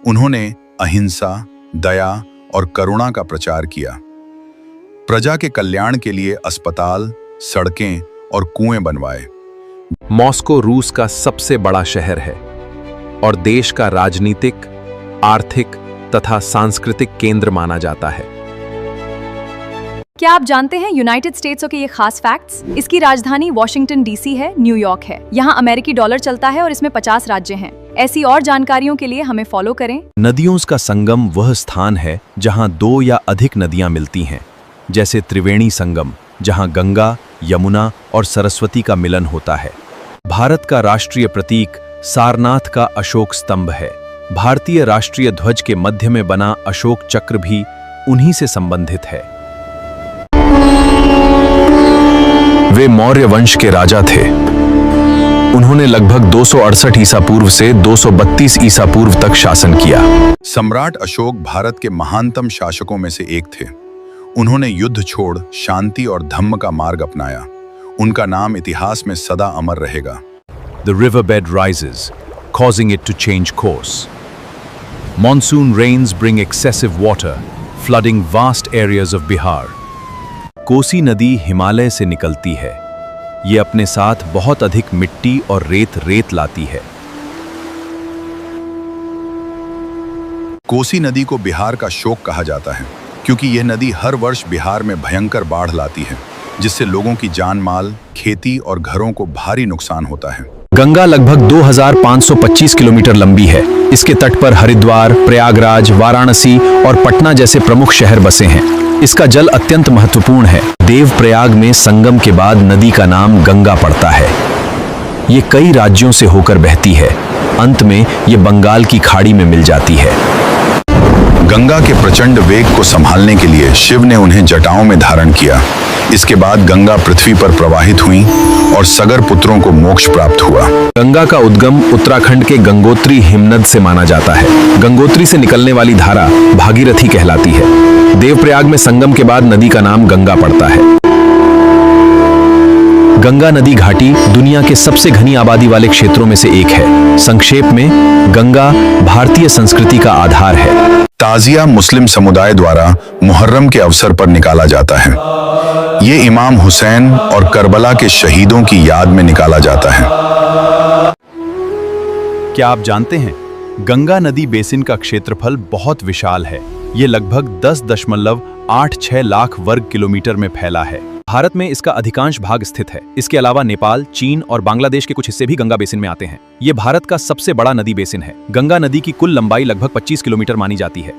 उन्होंने अहिंसा, दया और करुणा का प्रचार किया। प्रजा के कल्याण के लिए अस्पताल, सड़कें और कुएं बनवाए। मॉस्को रूस का सबसे बड़ा शहर है और देश का राजनीतिक, आर्थिक तथा सांस्कृतिक केंद्र माना जाता है। क्या आप जानते हैं यूनाइटेड स्टेट्स के ये खास फैक्ट्स? इसकी राजधानी वॉशिंगटन डीसी है, न्यूयॉर्क है। यहाँ अमेरिकी डॉलर चलता है और इसमें 50 राज्य हैं। ऐसी और जानकारियों के लिए हमें फॉलो करें। नदियों का संगम वह स्थान है जहाँ 2 या अधिक नदियाँ मिलती हैं, जैसे त्रिवेणी संगम, जहाँ गंगा, यमुना और सरस्वती का मिलन होता है। भारत का राष्ट्रीय प्रतीक सारनाथ का अशोक स्तंभ है। भारतीय राष्ट्रीय ध्वज के मध्य में बना अशोक चक्र भी उन्हीं से संबंधित है। वे मौर्य वंश के राजा थे। उन्होंने लगभग 268 ईसा पूर्व से 232 ईसा पूर्व तक शासन किया। सम्राट अशोक भारत के महानतम शासकों में से एक थे। उन्होंने युद्ध छोड़ शांति और धम्म का मार्ग अपनाया। उनका नाम इतिहास में सदा अमर रहेगा। The riverbed rises, causing it to change course. Monsoon rains bring excessive water, flooding vast areas of Bihar. Kosi नदी हिमालय से निकलती है। ये अपने साथ बहुत अधिक मिट्टी और रेत लाती है। कोसी नदी को बिहार का शोक कहा जाता है, क्योंकि यह नदी हर वर्ष बिहार में भयंकर बाढ़ लाती है, जिससे लोगों की जान माल, खेती और घरों को भारी नुकसान होता है। गंगा लगभग 2525 किलोमीटर लंबी है। इसके तट पर हरिद्वार, प्रयागराज, वाराणसी और पटना जैसे प्रमुख शहर बसे हैं। इसका जल अत्यंत महत्वपूर्ण है। देवप्रयाग में संगम के बाद नदी का नाम गंगा पड़ता है। ये कई राज्यों से होकर बहती है। अंत में ये बंगाल की खाड़ी में मिल जाती है। गंगा के प्रचंड वेग को संभालने के लिए शिव ने उन्हें जटाओं में धारण किया। इसके बाद गंगा पृथ्वी पर प्रवाहित हुई और सगर पुत्रों को मोक्ष प्राप्त हुआ। गंगा का उद्गम उत्तराखंड के गंगोत्री हिमनद से माना जाता है। गंगोत्री से निकलने वाली धारा भागीरथी कहलाती है। देवप्रयाग में संगम के बाद नदी का नाम गंगा पड़ता है। गंगा नदी घाटी दुनिया के सबसे घनी आबादी वाले क्षेत्रों में से एक है। संक्षेप में, गंगा भारतीय संस्कृति का आधार है। ताजिया मुस्लिम समुदाय द्वारा मुहर्रम के अवसर पर निकाला जाता है। ये इमाम हुसैन और करबला के शहीदों की याद में निकाला जाता है। क्या आप जानते हैं, गंगा नदी बेसिन का क्षेत्रफल बहुत विशाल है। ये लगभग 10.86 लाख वर्ग किलोमीटर में फैला है। भारत में इसका अधिकांश भाग स्थित है। इसके अलावा नेपाल, चीन और बांग्लादेश के कुछ हिस्से भी गंगा बेसिन में आते हैं। ये भारत का सबसे बड़ा नदी बेसिन है। गंगा नदी की कुल लंबाई लगभग 25 किलोमीटर मानी जाती है।